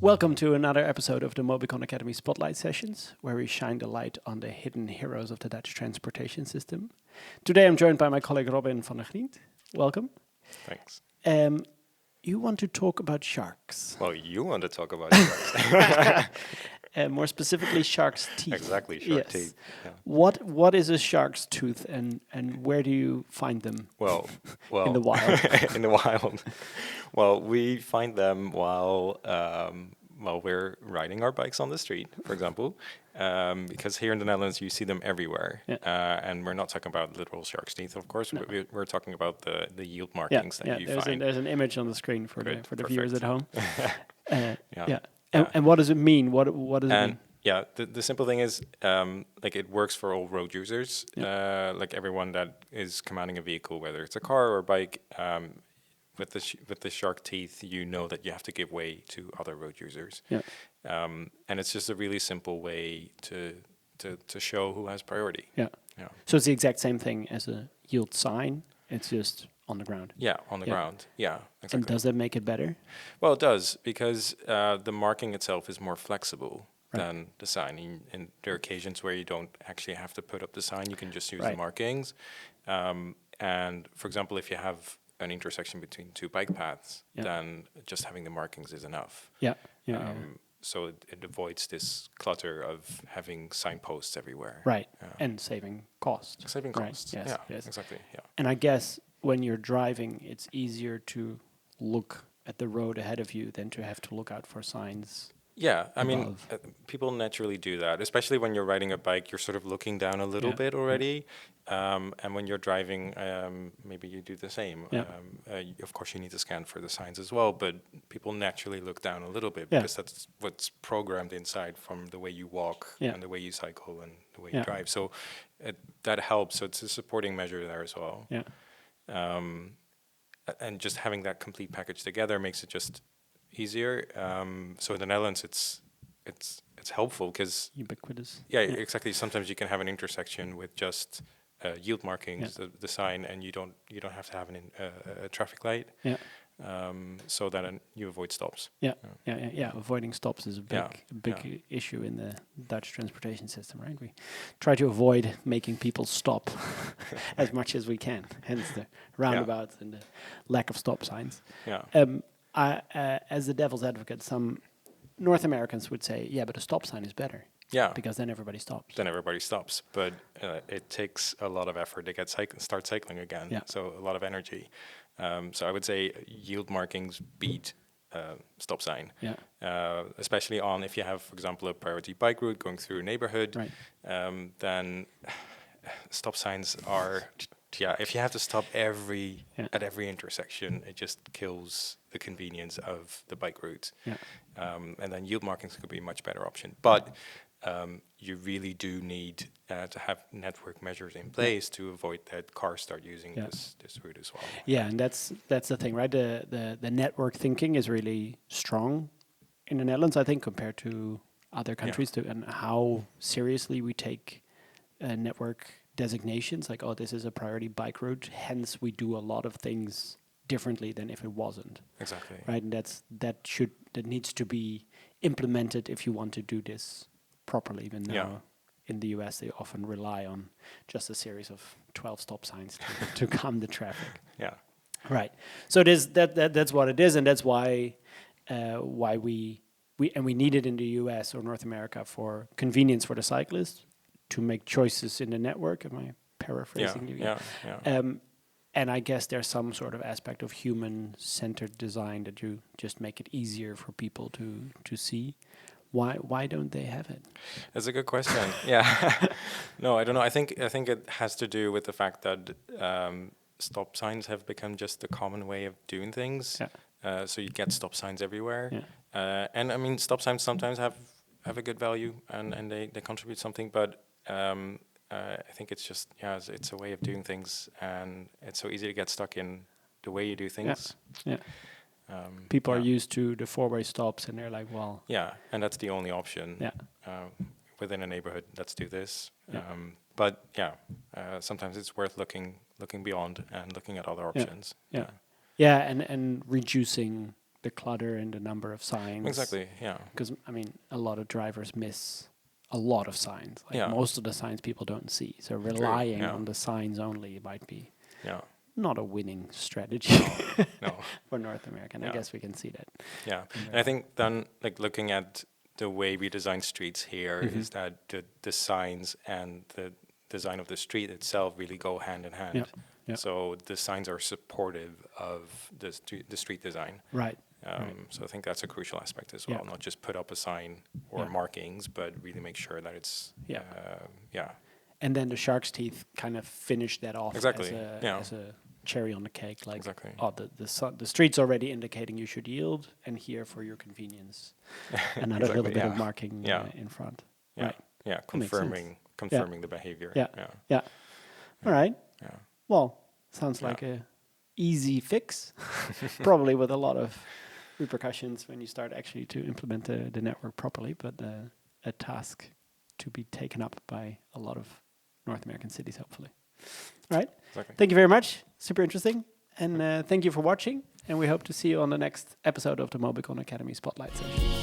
Welcome to another episode of the Mobycon Academy Spotlight sessions, where we shine the light on the hidden heroes of the Dutch transportation system. Today I'm joined by my colleague Robin van der Griend. Welcome. Thanks. You want to talk about sharks. Well, you want to talk about sharks. More specifically, shark's teeth. Exactly, shark teeth. Yeah. What is a shark's tooth, and where do you find them? Well, in the wild. In the wild. Well, we find them while we're riding our bikes on the street, for example, because here in the Netherlands you see them everywhere. Yeah. And we're not talking about literal shark's teeth, of course. No. We're talking about the yield markings that you find. There's an image on the screen for the viewers at home. Yeah. And what does it mean? What does it mean? Yeah, the simple thing is, it works for all road users, like everyone that is commanding a vehicle, whether it's a car or a bike. With the shark teeth, you know that you have to give way to other road users. Yeah. And it's just a really simple way to show who has priority. Yeah. So it's the exact same thing as a yield sign. It's just on the ground. Yeah, on the ground. Yeah, exactly. And does that make it better? Well, it does, because the marking itself is more flexible than the sign. And there are occasions where you don't actually have to put up the sign. You can just use the markings. And for example, if you have an intersection between two bike paths, then just having the markings is enough. So it avoids this clutter of having signposts everywhere. Right, and saving cost. Saving costs, yes. Exactly, yeah. And I guess when you're driving, it's easier to look at the road ahead of you than to have to look out for signs. Yeah, I mean, people naturally do that, especially when you're riding a bike, you're sort of looking down a little bit already. And when you're driving, maybe you do the same. Of course, you need to scan for the signs as well, but people naturally look down a little bit because that's what's programmed inside from the way you walk and the way you cycle and the way you drive. So that helps. So it's a supporting measure there as well. Yeah. And just having that complete package together makes it just easier. So in the Netherlands, it's helpful because ubiquitous. Yeah, exactly. Sometimes you can have an intersection with just yield markings, the sign, and you don't have to have a traffic light. Yeah. So that you avoid stops. Yeah. Avoiding stops is a big issue in the Dutch transportation system, right? We try to avoid making people stop as much as we can. Hence the roundabouts and the lack of stop signs. Yeah. As the devil's advocate, some North Americans would say, but a stop sign is better. Yeah. Because then everybody stops. But it takes a lot of effort to start cycling again. Yeah. So a lot of energy. So I would say yield markings beat stop sign. Yeah. Especially if you have, for example, a priority bike route going through a neighborhood, then stop signs are... Yeah, if you have to stop at every intersection, it just kills the convenience of the bike route. Yeah. And then yield markings could be a much better option. But you really do need to have network measures in place to avoid that cars start using this route as well. Yeah, and that's the thing, right? The network thinking is really strong in the Netherlands, I think, compared to other countries, and how seriously we take network designations, like, this is a priority bike route, hence we do a lot of things differently than if it wasn't. Exactly. Right, and that needs to be implemented if you want to do this properly. Even though in the US they often rely on just a series of 12 stop signs to calm the traffic. Yeah. Right. So that's what it is, and that's why we need it in the US or North America for convenience for the cyclist, to make choices in the network. Am I paraphrasing you? Yeah. And I guess there's some sort of aspect of human-centered design that you just make it easier for people to see. Why don't they have it? That's a good question. Yeah. No, I don't know. I think it has to do with the fact that stop signs have become just the common way of doing things. Yeah. So you get stop signs everywhere. Yeah. And I mean, stop signs sometimes have a good value and they contribute something, but I think it's just it's a way of doing things, and it's so easy to get stuck in the way you do things. Yeah. People are used to the four-way stops, and they're like, well. Yeah, and that's the only option. Yeah. Within a neighborhood, let's do this. Yeah. But sometimes it's worth looking beyond and looking at other options. Yeah. Yeah, and reducing the clutter and the number of signs. Exactly, yeah. Because, I mean, a lot of drivers miss a lot of signs. Like most of the signs people don't see. So relying on the signs only might be not a winning strategy no. for North America. And I guess we can see that. Yeah, and I think then, like, looking at the way we design streets here is that the signs and the design of the street itself really go hand in hand. Yeah. Yeah. So the signs are supportive of the street design. Right. So I think that's a crucial aspect as well. Not just put up a sign or markings, but really make sure that it's And then the shark's teeth kind of finish that off as a cherry on the cake. Like, the street's already indicating you should yield, and here for your convenience, another little bit of marking in front. Yeah. Right. Yeah. Confirming the behavior. Yeah. All right. Yeah. Well, sounds like a easy fix, probably with a lot of repercussions when you start actually to implement the network properly, but a task to be taken up by a lot of North American cities, hopefully. All right. Exactly. Thank you very much. Super interesting. And thank you for watching. And we hope to see you on the next episode of the Mobycon Academy Spotlight session.